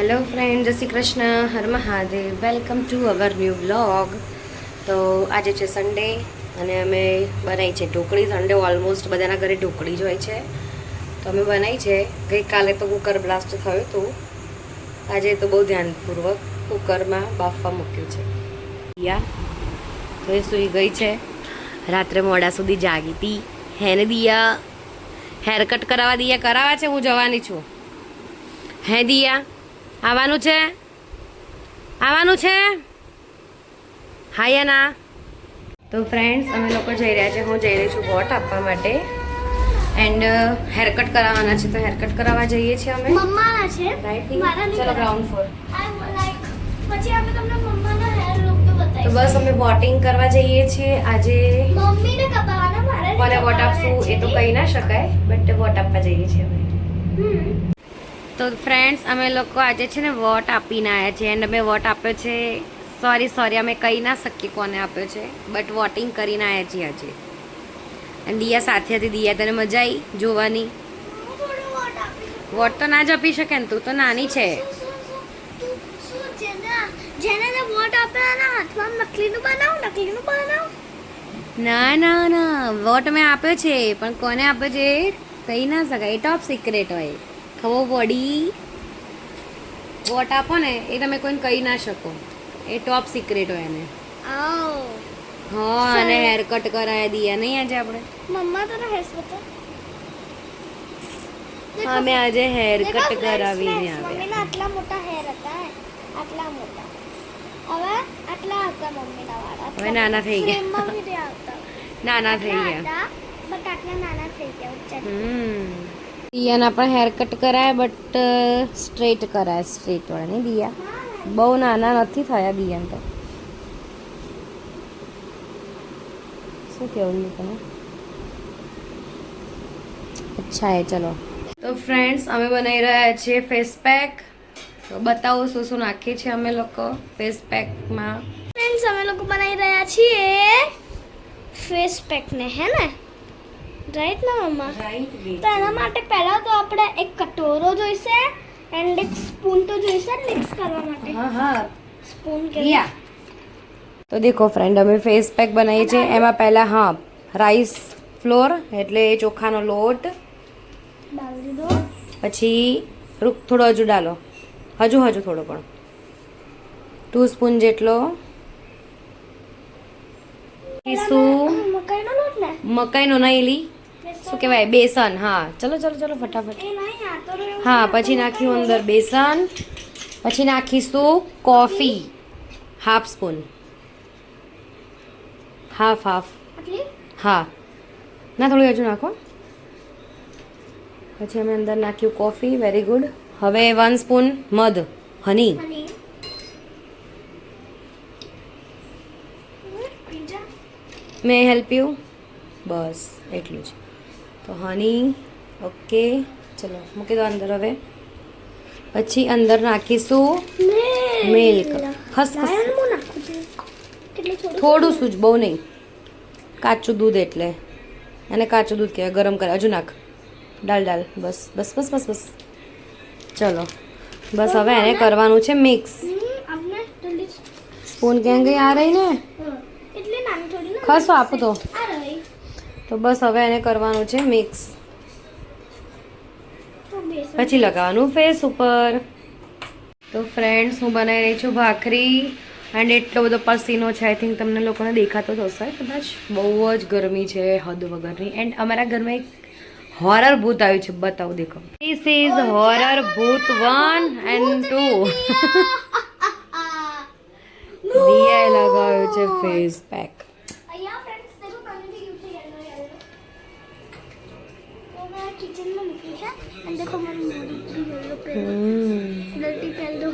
Hello friend, Jai Shri Krishna, Har Mahadev, welcome to our new vlog. તો આજે છે સન્ડે અને અમે બનાવી છે ઢોકળી. સન્ડે ઓલમોસ્ટ બધાના ઘરે ઢોકળી જ હોય છે, તો અમે બનાવી છે. ગઈકાલે તો કુકર બ્લાસ્ટ થયું હતું, આજે તો બહુ ધ્યાનપૂર્વક કુકરમાં બાફવા મૂક્યું છે. દિયા તો એ સૂઈ ગઈ છે, રાત્રે મોડા સુધી જાગી હતી. હેને દિયા હેરકટ કરાવવા, દિયા કરાવવા છે, હું જવાની છું. હે દિયા આવવાનું છે, આવવાનું છે, હા યા ના? તો ફ્રેન્ડ્સ, અમે લોકો જઈ રહ્યા છે. હું જઈ રહી છું વોટ આપવા માટે એન્ડ હેરકટ કરાવવાના છે, તો હેરકટ કરાવવા જઈએ છીએ અમે. મમ્માના છે, મારા નહીં. ચલો ગ્રાઉન્ડ ફ્લોર. પછી અમે તમને મમ્માના હેર લુક તો તો બતાવીશું. બસ અમે વોટિંગ કરવા જઈએ છીએ આજે. મમ્મીને કપાવવાના, મારે કોને વોટ આપશું એ તો કહી ના શકાય, બટ વોટ આપવા જઈએ છીએ અમે. તો ફ્રેન્ડ્સ, અમે લોકો આજે છે ને વોટ આપીને આવ્યા છીએ એન્ડ અમે વોટ આપ્યો છે. સોરી અમે કહી ના શકીએ કોને આપ્યો છે, બટ વોટિંગ કરીને આવ્યા છીએ આજે. અને દિયા સાથે હતી. દિયા, તને મજા આવી જોવાની? વોટ તો ના જ આપી શકે ને, તું તો નાની છે. જેને વોટ આપ્યા એના હાથમાં નકલીનું બનાવ. ના, વોટ મેં આપ્યો છે, પણ કોને આપ્યો છે એ કહી ના શકાય, એ ટોપ સિક્રેટ હોય. ખબર પડી? વોટ આપો ને એ તમે કોઈને કહી ના શકો, એ ટોપ સિક્રેટ હોય એને. હા, અને હેર કટ કરાયા દિયા નહીં આજે આપણે. મમ્મા તો હેર બતા. હા, મેં આજે હેર કટ કરાવીને મમ્મીના આવ્યા. આટલા મોટા હેર હતા, આટલા મોટા. હવે આટલા હતા મમ્મીના વાળ. હવે નાના થઈ ગયા. ફ્રેમમાં બી રહ્યા હતા. નાના થઈ ગયા. બટ આટલા નાના થઈ ગયા. દિયાના પણ હેર કટ કરાયા, બટ સ્ટ્રેટ કરાયા, સ્ટ્રેટ વાળા નહીં દિયા. બહુ નાના નથી થયા દિયાને તો. શું કેવું તમે? અચ્છા એ ચલો. તો ફ્રેન્ડ્સ, અમે બનાવી રહ્યા છીએ ફેસ પેક. તો બતાવો શું શું નાખીએ છીએ અમે લોકો ફેસ પેકમાં. ફ્રેન્ડ્સ, અમે લોકો બનાવી રહ્યા છીએ ફેસ પેક ને, હે ને? રાઈટ ના મમ્મા? તો એના માટે પહેલા તો આપણે એક કટોરો જોઈશે એન્ડ એક સ્પૂન તો જોઈશે મિક્સ કરવા માટે. હા સ્પૂન કે દિયા. તો દેખો ફ્રેન્ડ, અમે ફેસ પેક બનાવીએ છીએ. એમાં પહેલાં રાઈસ ફ્લોર એટલે ચોખાનો લોટ, ડાલી દો. પછી થોડો હજુ ડાલો, હજુ થોડો, પણ 2 સ્પૂન જેટલો. મકાઈનો લોટ ને? મકાઈનો નહીં લી, શું કહેવાય, બેસન. હા, ચલો ફટાફટ. એ નહીં, આ તો રહ્યું. હા, પછી નાખ્યું અંદર બેસન. પછી નાખીશું કોફી, હાફ સ્પૂન, હાફ. આટલી? હા, ના થોડી હજુ નાખો. પછી અમે અંદર નાખ્યું કોફી. Very good. હવે 1 સ્પૂન મધ, honey. Honey. Pizza. May help you? બસ એટલું જ. તો હની, ઓકે, ચલો મૂકી દો અંદર. હવે પછી અંદર નાખીશું મિલ્ક, ખસખસ. થોડું શું જ, બહુ નહીં. કાચું દૂધ એટલે એને કાચું દૂધ કહેવાય. ગરમ કરે, હજુ નાખ. ડાલ. બસ. ચલો બસ. હવે એને કરવાનું છે મિક્સ. સ્પૂન ક્યાં ગઈ? આ રહી ને, ખસો આપું તો બસ. હવે એને કરવાનું છે મિક્સ. પછી લગાવવાનું ફેસ ઉપર. તો ફ્રેન્ડ્સ, હું બનાવી રહી છું ભાખરી એન્ડ એટલો બધો પસીનો છે. આઈ થિંક તમને લોકોને દેખાતો જ હશે કદાચ. બહુ જ ગરમી છે, હદ વગરની. એન્ડ અમારા ઘરમાં એક હોરર ભૂત આવ્યું છે, બતાવું, દેખો. ધીસ ઇઝ હોરર ભૂત 1 and 2. દિયાએ લગાવ્યું છે ફેસ પેક. किचन में मुकी है देखो मैं जल्दी कर दो